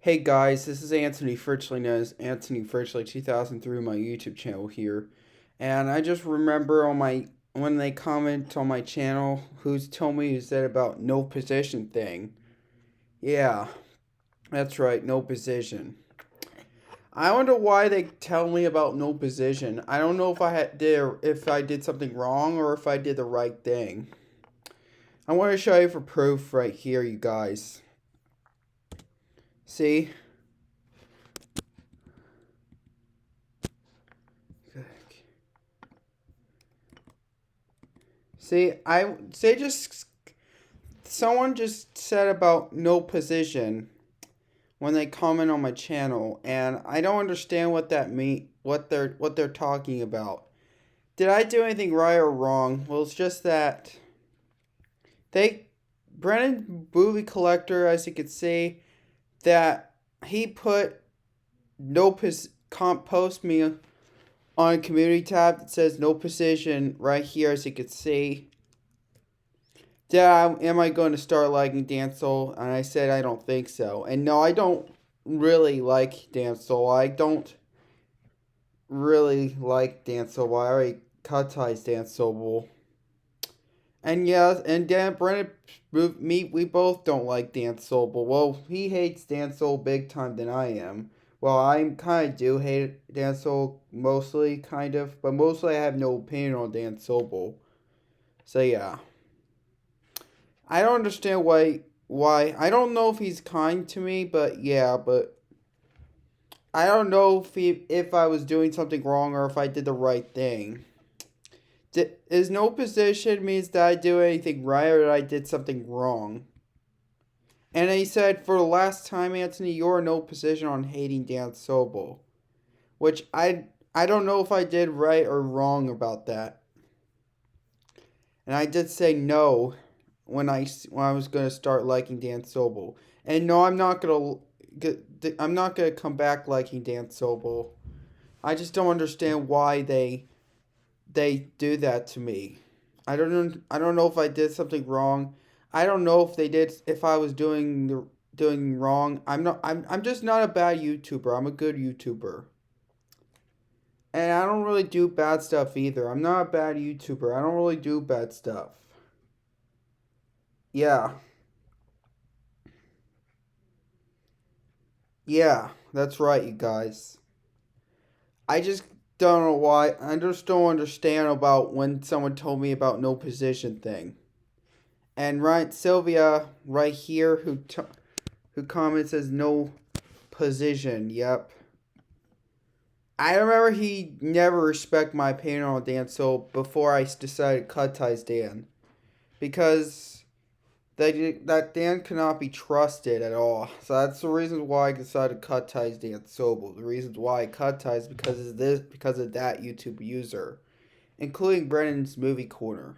Hey guys, this is Anthony Fritchley, known as Anthony Fritchley 2003, my YouTube channel here. And I just remember when they comment on my channel, who's told me who said about no position thing. Yeah, that's right, no position. I wonder why they tell me about no position. I don't know if I did something wrong or if I did the right thing. I want to show you for proof right here, you guys. See? See, I say just someone just said about no position when they comment on my channel, and I don't understand what they're talking about. Did I do anything right or wrong? Well, it's just that they Brennan Movie Collector, as you can see, that he put no post me on a community tab that says no position right here, as you can see. Yeah, am I going to start liking Dan Soul? And I said I don't think so. And no, I don't really like Dan Soul. I don't really like Dan Soul. I already cut ties Dan Sobel. And yeah, and Dan Brennan, we both don't like Dan Sobel. Well, he hates Dan Soul big time than I am. Well, I kind of do hate Dan Soul mostly, kind of, but mostly I have no opinion on Dan Sobel. So yeah. I don't understand why I don't know if he's kind to me, but yeah, but I don't know if I was doing something wrong or if I did the right thing. Is no position means that I do anything right or that I did something wrong. And he said, for the last time, Anthony, you're in no position on hating Dan Sobel. Which I don't know if I did right or wrong about that. And I did say no when I was gonna start liking Dan Sobel. And no, I'm not gonna come back liking Dan Sobel. I just don't understand why they do that to me. I don't know if I did something wrong. I don't know if I was doing wrong. I'm just not a bad YouTuber. I'm a good YouTuber. And I don't really do bad stuff either. I'm not a bad YouTuber. I don't really do bad stuff. Yeah. Yeah, that's right, you guys. I just don't know why. I just don't understand about when someone told me about no position thing. And right, Sylvia, right here, who comments says no position. Yep. I remember he never respect my opinion on Dan, so before I decided to cut ties Dan, because that Dan cannot be trusted at all. So that's the reason why I decided to cut ties Dan Sobel. The reasons why I cut ties because of that YouTube user, including Brennan's movie corner,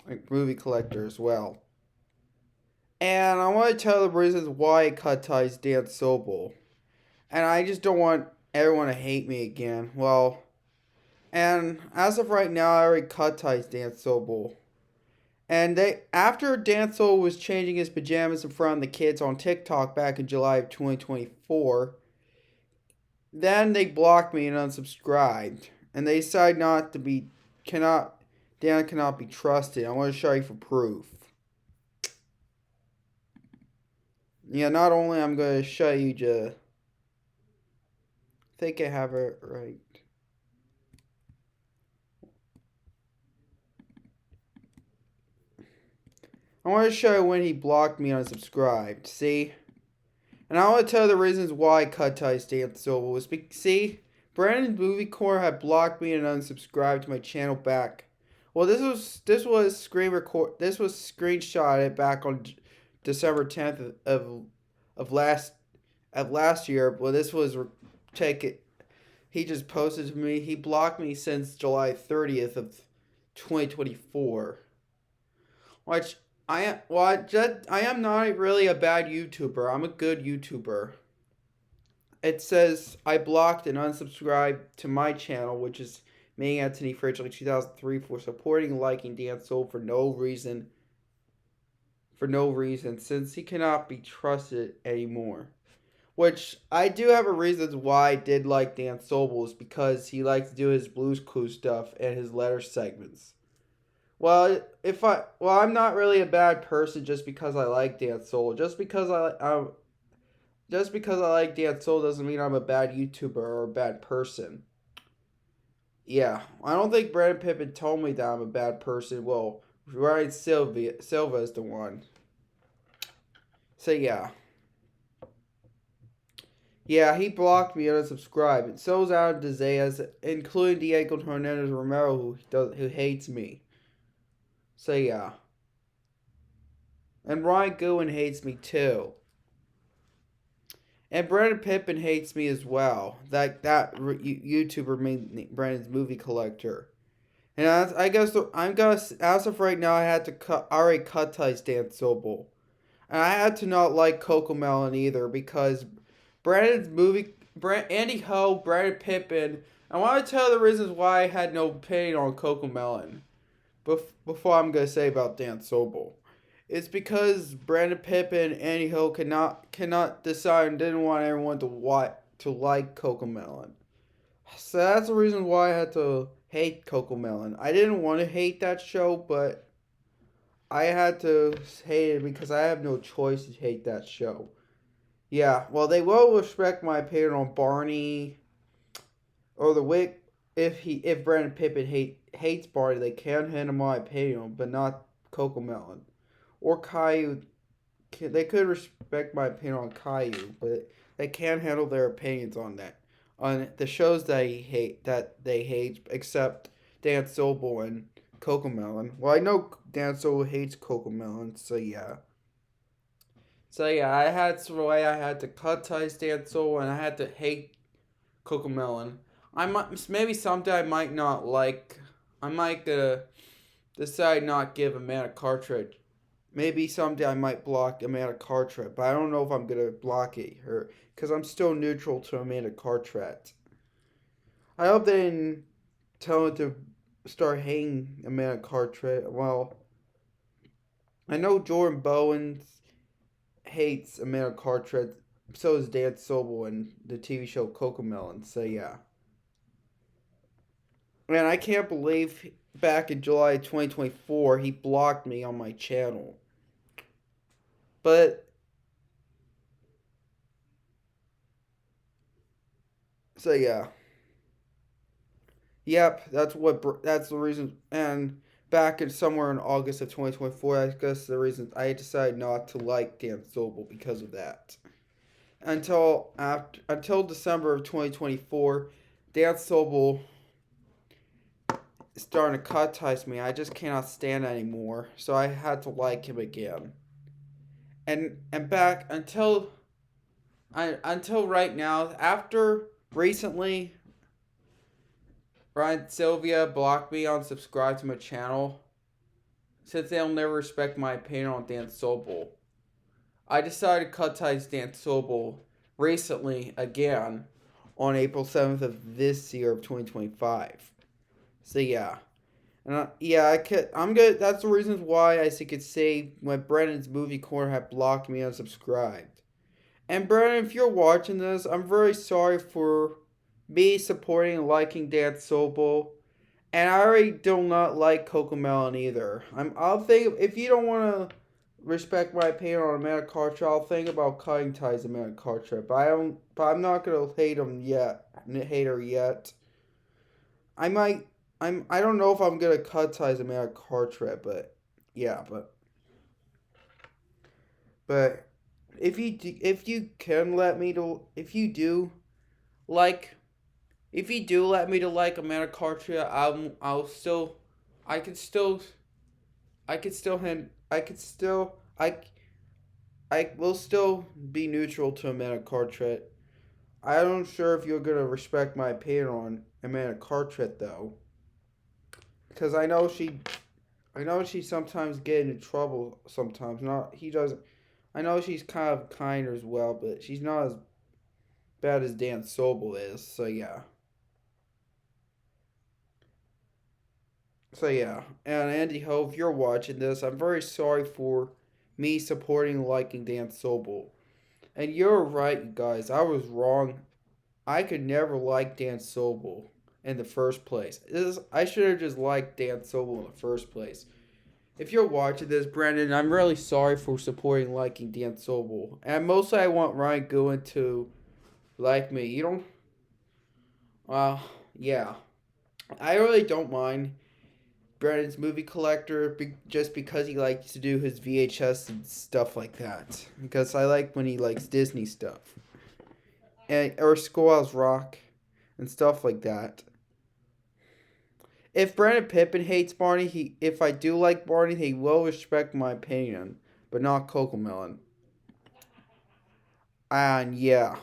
like movie collector as well. And I want to tell the reasons why I cut ties Dan Sobel. And I just don't want everyone to hate me again. Well, and as of right now, I already cut ties Dan Sobel. And after Dan Sobel was changing his pajamas in front of the kids on TikTok back in July of 2024, then they blocked me and unsubscribed. And they decided not to be cannot Dan cannot be trusted. I want to show you for proof. Yeah, not only I'm going to show you I think I have it right. I want to show you when he blocked me and unsubscribed. See? And I want to tell you the reasons why I cut ties Dan Sobel was see, Brandon Movie Core had blocked me and unsubscribed to my channel back. Well, this was screenshotted back on December 10th of last year. Well, this was taken. He just posted to me. He blocked me since July 30th of 2024. Which I am not really a bad YouTuber. I'm a good YouTuber. It says I blocked and unsubscribed to my channel, which is me, Anthony Fritchley, 2003, for supporting and liking Dan Soul for no reason. For no reason, since he cannot be trusted anymore. Which I do have a reason why I did like Dan Sobel is because he likes to do his Blues Clues stuff and his letter segments. I'm not really a bad person just because I like Dan Sobel. Just because I like Dan Sobel doesn't mean I'm a bad YouTuber or a bad person. Yeah, I don't think Brandon Pippin told me that I'm a bad person. Well, Ryan Silva is the one. So yeah. Yeah, he blocked me and unsubscribed. And so is Adam DeZayas, including Diego Hernandez Romero, who hates me. So yeah. And Ryan Goodwin hates me too. And Brandon Pippin hates me as well. That YouTuber made Brandon's movie collector. And I guess I'm gonna as of right now I had to already cut ties Dan Sobel. And I had to not like Cocomelon either because Brandon's movie, Andy Ho, Brandon Pippin. I want to tell the reasons why I had no opinion on Cocomelon. Before I'm gonna say about Dan Sobel, it's because Brandon Pippin, Andy Ho cannot decide and didn't want everyone to like Cocomelon. So that's the reason why I had to hate Cocomelon. I didn't want to hate that show, but I had to hate it because I have no choice to hate that show. Yeah, well, they will respect my opinion on Barney or the Wick. If Brandon Pippin hates Barney, they can handle my opinion, but not Cocomelon or Caillou. They could respect my opinion on Caillou, but they can't handle their opinions on that. On the shows that they hate, except Dan Sobel and Cocomelon. Well, I know Dan Sobel hates Cocomelon, so yeah. So yeah, I had to cut ties Dan Sobel and I had to hate Cocomelon. I might maybe someday I might not like. I might decide not give Amanda Cartridge. Maybe someday I might block Amanda Cartwright, but I don't know if I'm gonna block her because I'm still neutral to Amanda Cartwright. I hope they didn't tell her to start hating Amanda Cartwright. Well, I know Jordan Bowen hates Amanda Cartwright. So is Dan Sobel in the TV show Cocomelon. So yeah, and I can't believe back in July 2024 he blocked me on my channel. But so yeah. Yep, that's the reason. And back in somewhere in August of 2024, I guess the reason I decided not to like Dan Sobel because of that. Until December of 2024, Dan Sobel is starting to cut ties me. I just cannot stand anymore, so I had to like him again. And back until right now, after recently Ryan Sylvia blocked me on subscribe to my channel. Since they'll never respect my opinion on Dan Sobel, I decided to cut ties Dan Sobel recently again on April 7th of this year of 2025. So yeah. I'm good. That's the reasons why I could say when Brennan's movie corner had blocked me unsubscribed. And Brennan, if you're watching this, I'm very sorry for me supporting and liking Dan Sobel. And I already do not like Cocomelon either. I'll think if you don't want to respect my opinion on Amanda Carter, I'll think about cutting ties with Amanda Carter. But I'm not gonna hate him yet. Hate her yet. I might. I don't know if I'm gonna cut ties with Amanda Carter, but yeah, but if you can let me to if you do like if you do let me to like Amanda Carter, I'll still I could still I could still I will still be neutral to Amanda Cartwright. I'm sure if you're gonna respect my opinion on Amanda Cartwright though, because I know she sometimes get into trouble. Sometimes not he doesn't. I know she's kind of kind as well, but she's not as bad as Dan Sobel is. So yeah. So yeah, and Andy Ho, if you're watching this, I'm very sorry for me supporting and liking Dan Sobel. And you're right, you guys. I was wrong. I could never like Dan Sobel in the first place. I should have just liked Dan Sobel in the first place. If you're watching this, Brandon, I'm really sorry for supporting liking Dan Sobel. And mostly I want Ryan Goodwin to like me. You don't. Uh, yeah. I really don't mind Brandon's movie collector just because he likes to do his VHS and stuff like that. Because I like when he likes Disney stuff. Or Schoolhouse Rock and stuff like that. If Brandon Pippin hates Barney, if I do like Barney, he will respect my opinion, but not Cocomelon. And yeah.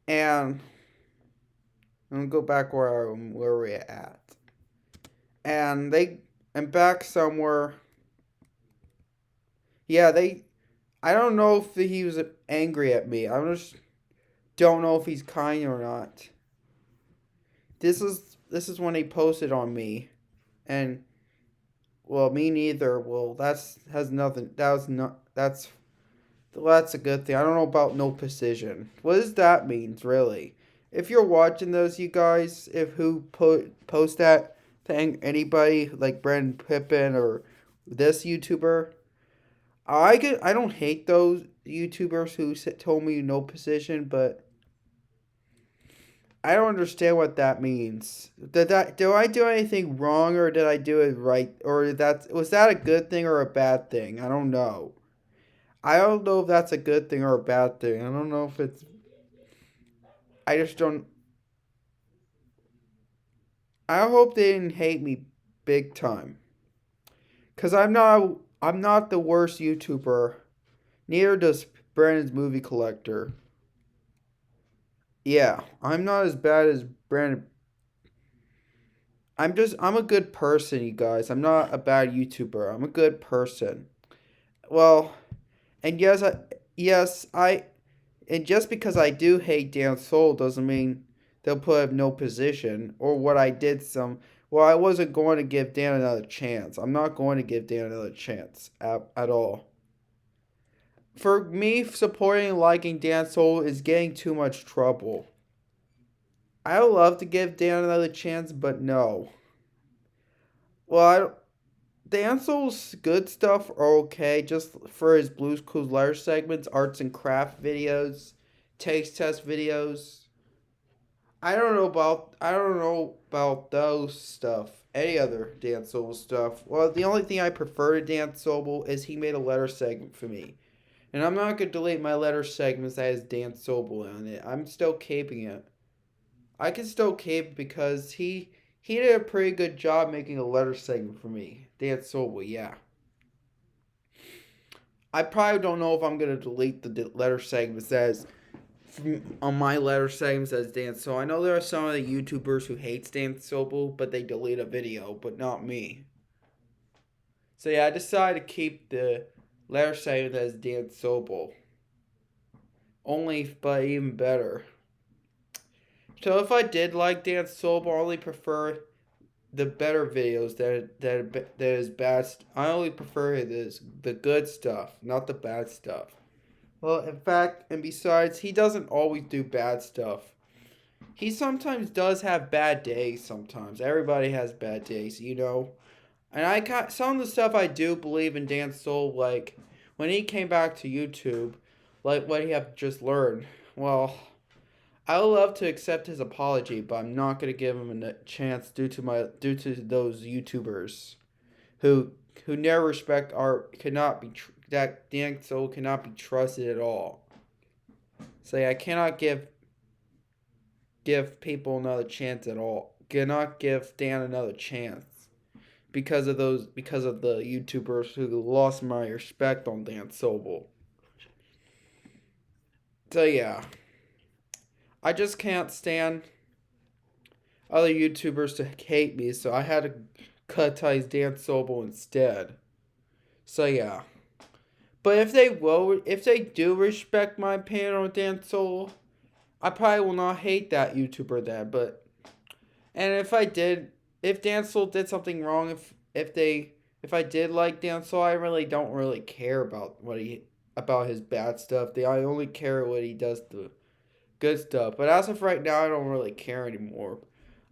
And I'm gonna go back where we're at. And back somewhere. Yeah, I don't know if he was angry at me. I just don't know if he's kind or not. This is when he posted on me, and well, me neither. Well, that's has nothing. That's a good thing. I don't know about no precision. What does that mean, really? If you're watching those, you guys, if who post that to anybody like Brandon Pippin or this YouTuber, I don't hate those YouTubers who told me no precision, but I don't understand what that means. Do I do anything wrong or did I do it right or was that a good thing or a bad thing? I don't know. I don't know if that's a good thing or a bad thing. I don't know if it's. I just don't. I hope they didn't hate me big time. Cause I'm not the worst YouTuber. Neither does Brandon's movie collector. Yeah, I'm not as bad as Brandon. I'm a good person, you guys. I'm not a bad YouTuber. I'm a good person. Well, and yes I and just because I do hate Dan Soul doesn't mean they'll put up no position or what I did some. Well, I wasn't going to give Dan another chance. I'm not going to give Dan another chance at all. For me, supporting and liking Dan Soul is getting too much trouble. I would love to give Dan another chance, but no. Well, Dan Soul's good stuff are okay, just for his Blues Clues letter segments, arts and craft videos, taste test videos. I don't know about those stuff. Any other Dan Sobel stuff. Well, the only thing I prefer to Dan Sobel is he made a letter segment for me. And I'm not gonna delete my letter segments that has Dan Sobel on it. I'm still keeping it. I can still keep it because he did a pretty good job making a letter segment for me. Dan Sobel, yeah. I probably don't know if I'm gonna delete the letter segments as on my letter segments as Dan. So I know there are some of the YouTubers who hate Dan Sobel, but they delete a video, but not me. So yeah, I decided to keep the letter segment as Dan Sobel. Only, but even better. So if I did like Dan Sobel, I only prefer the better videos that is bad. I only prefer the good stuff, not the bad stuff. Well, in fact, and besides, he doesn't always do bad stuff. He sometimes does have bad days. Sometimes everybody has bad days, you know. And I got some of the stuff I do believe in Dan Soul, like when he came back to YouTube, like what he have just learned. Well, I would love to accept his apology, but I'm not gonna give him a chance due to those YouTubers who never respect art cannot be that Dan Soul cannot be trusted at all. Say I cannot give people another chance at all. Cannot give Dan another chance because of the YouTubers who lost my respect on Dan Sobel. So yeah, I just can't stand other YouTubers to hate me, so I had to cut ties Dan Sobel instead. So yeah. But if they do respect my opinion on Dan Sobel, I probably will not hate that YouTuber then. And if Dan Sobel did something wrong, if I did like Dan Sobel, I really don't really care about what he about his bad stuff. I only care what he does the good stuff. But as of right now, I don't really care anymore.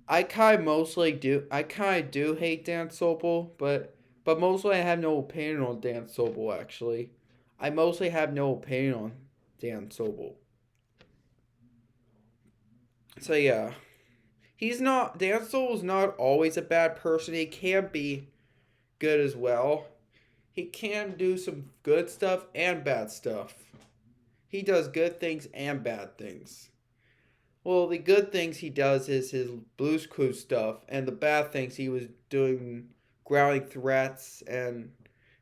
I kind of do hate Dan Sobel, but mostly I have no opinion on Dan Sobel. Actually, I mostly have no opinion on Dan Sobel. So yeah, Dan Sobel's not always a bad person. He can be good as well. He can do some good stuff and bad stuff. He does good things and bad things. Well, the good things he does is his Blues Clues stuff, and the bad things he was doing growling threats and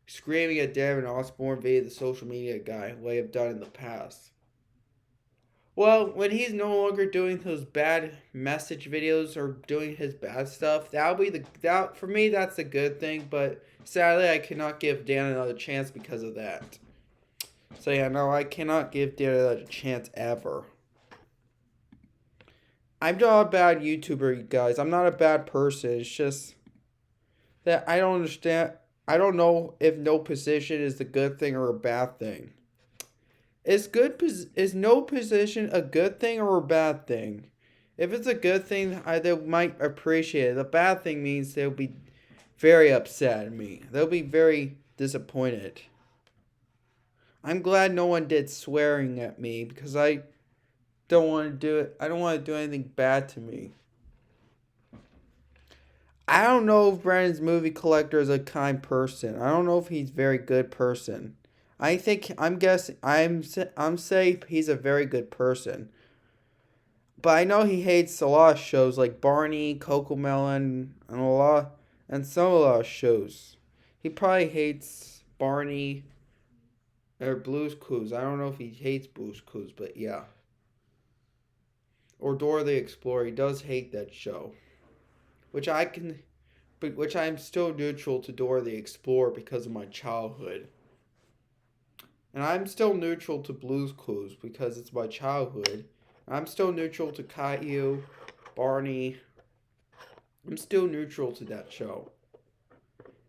screaming at Darren Osborne via the social media guy, like I've done in the past. Well, when he's no longer doing those bad message videos or doing his bad stuff, that'll be that for me. That's a good thing, but sadly, I cannot give Dan another chance because of that. So yeah, no, I cannot give Dan another chance ever. I'm not a bad YouTuber, you guys. I'm not a bad person. It's just that I don't understand. I don't know if no position is a good thing or a bad thing. Is no position a good thing or a bad thing? If it's a good thing, they might appreciate it. The bad thing means they'll be very upset at me. They'll be very disappointed. I'm glad no one did swearing at me because I don't want to do it. I don't want to do anything bad to me. I don't know if Brandon's movie collector is a kind person. I don't know if he's a very good person. I'm saying he's a very good person. But I know he hates a lot of shows like Barney, Cocomelon, and some a lot of shows. He probably hates Barney or Blue's Clues. I don't know if he hates Blue's Clues, but yeah. Or Dora the Explorer. He does hate that show. Which I'm still neutral to Dora the Explorer because of my childhood. And I'm still neutral to Blue's Clues because it's my childhood. I'm still neutral to Caillou, Barney. I'm still neutral to that show.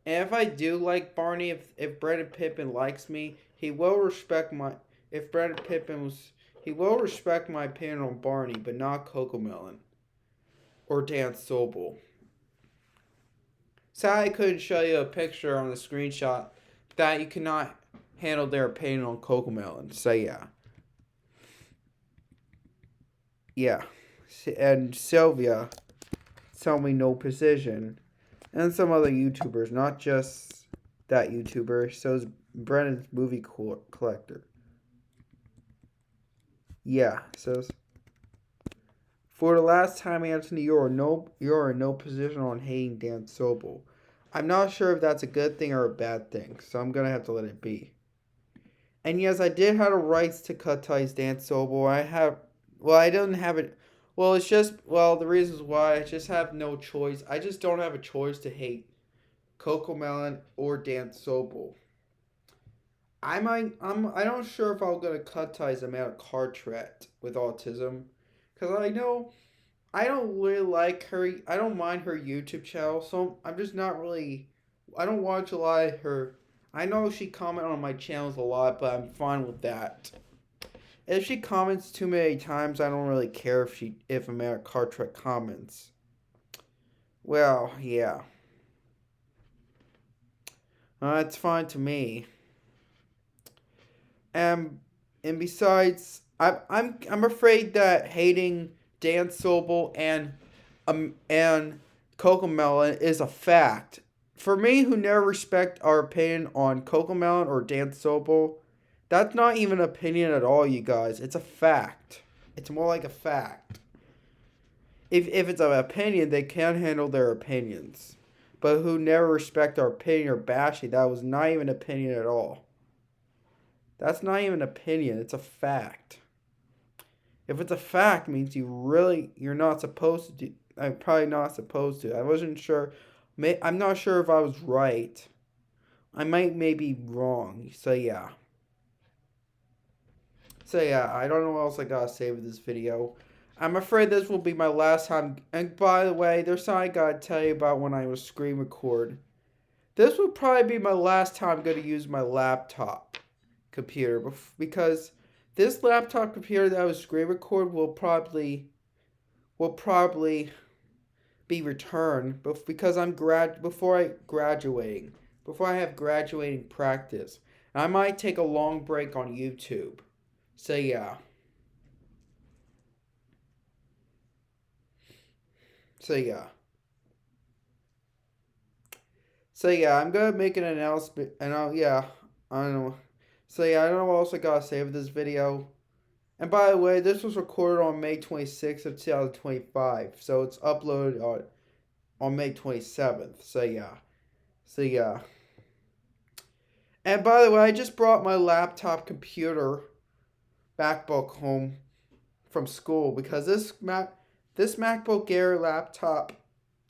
And if I do like Barney, if Brendan Pippin likes me, he will respect my. If Brendan Pippin was. He will respect my opinion on Barney, but not Cocomelon. Or Dan Sobel. Sadly, I couldn't show you a picture on the screenshot that you cannot handle their opinion on Cocomelon. So yeah. Yeah. And Sylvia tell me no position. And some other YouTubers, not just that YouTuber. So is Brennan's movie collector. Yeah, so for the last time, Anthony, you're in no position on hating Dan Sobel. I'm not sure if that's a good thing or a bad thing, so I'm gonna have to let it be. And yes, I did have the rights to cut ties Dan Sobel. I don't have it. Well, it's just the reasons why I just have no choice. I just don't have a choice to hate Cocomelon or Dan Sobel. I don't sure if I'm gonna cut ties him out of Carteret with autism, cause I don't really like her. I don't mind her YouTube channel, so I'm just not really. I don't watch a lot of her. I know she comments on my channels a lot, but I'm fine with that. If she comments too many times, I don't really care if America Carteret comments. Well, yeah. It's fine to me. And besides, I'm afraid that hating Dan Sobel and Cocomelon is a fact. For me, who never respect our opinion on Cocomelon or Dan Sobel, that's not even an opinion at all, you guys. It's a fact. It's more like a fact. If it's an opinion, they can handle their opinions. But who never respect our opinion or bash it, that was not even an opinion at all. That's not even an opinion, it's a fact. If it's a fact, it means you're not supposed to do. I'm probably not supposed to. I wasn't sure. I'm not sure if I was right. I may be wrong. So yeah. I don't know what else I gotta say with this video. I'm afraid this will be my last time. And by the way, there's something I gotta tell you about when I was screen record. This will probably be my last time I'm gonna use my laptop. computer because this laptop computer that I was screen record will probably be returned because before I have graduating practice. I might take a long break on YouTube. So yeah. So yeah. So yeah, I'm gonna make an announcement, and I don't know. So yeah, I don't know what else I gotta say with this video. And by the way, this was recorded on May 26th of 2025, so it's uploaded on May 27th. So yeah, so yeah. And by the way, I just brought my laptop computer MacBook home from school because this MacBook Air laptop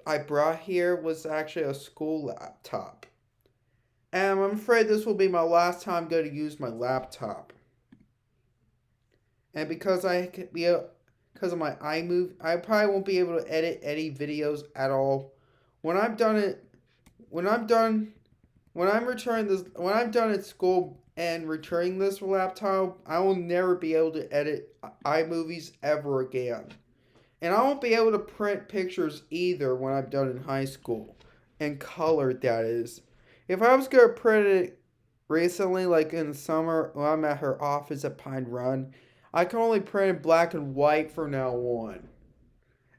I brought here was actually a school laptop. And I'm afraid this will be my last time going to use my laptop. And because because of my iMovie, I probably won't be able to edit any videos at all. When I'm done it, when I'm done, when I'm done at school and returning this laptop, I will never be able to edit iMovies ever again. And I won't be able to print pictures either when I'm done in high school. And colored, that is. If I was going to print it recently, like in the summer when I'm at her office at Pine Run, I can only print in black and white from now on.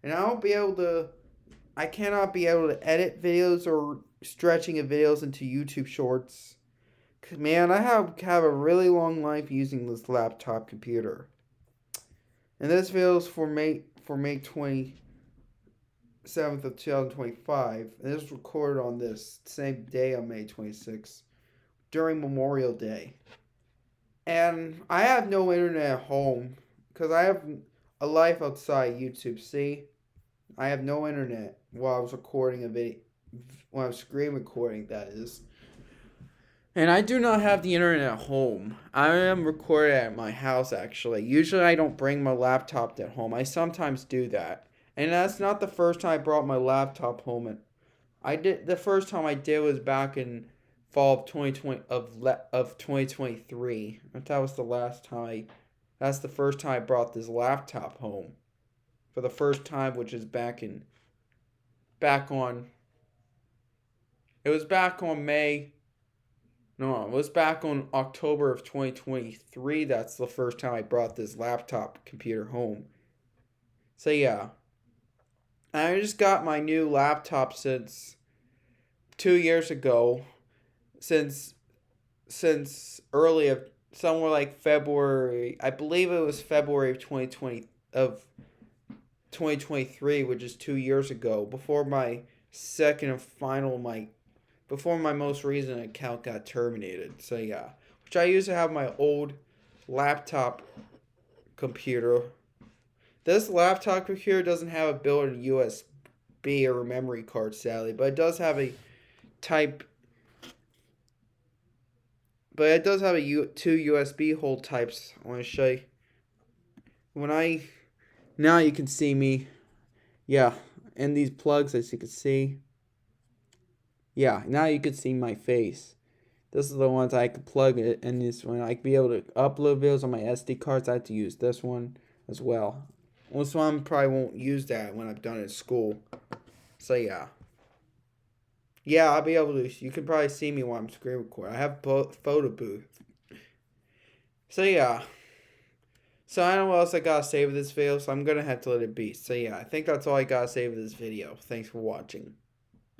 And I cannot be able to edit videos or stretching of videos into YouTube shorts. Man, I have a really long life using this laptop computer. And this video is for May 27th of 2025. And this was recorded on this same day on May 26th during Memorial Day. And I have no internet at home because I have a life outside YouTube. See, I have no internet while I was recording a video, while I was screen recording, that is. And I do not have the internet at home. I am recording at my house, actually. Usually I don't bring my laptop at home. I sometimes do that. And that's not the first time I brought my laptop home. And the first time I did was back in fall of 2023. That was the last time that's the first time I brought this laptop home. For the first time, which is back on it was back on May No, it was back on October of 2023. That's the first time I brought this laptop computer home. So yeah. I just got my new laptop since 2 years ago. Since early of somewhere like February. I believe it was February of 2023, which is 2 years ago, before my second and final before my most recent account got terminated. So yeah, which I used to have my old laptop computer. This laptop computer doesn't have a built-in USB or a memory card, sadly, but it does have type. But it does have two USB hole types. I want to show you. Now you can see me. Yeah, and these plugs, as you can see. Yeah, now you can see my face. This is the ones I could plug it in this one. I could be able to upload videos on my SD cards. I have to use this one as well. This one probably won't use that when I'm done at school. So yeah. Yeah, I'll be able to. You can probably see me while I'm screen recording. I have photo booth. So yeah. So I don't know what else I gotta say with this video, so I'm gonna have to let it be. So yeah, I think that's all I gotta say with this video. Thanks for watching.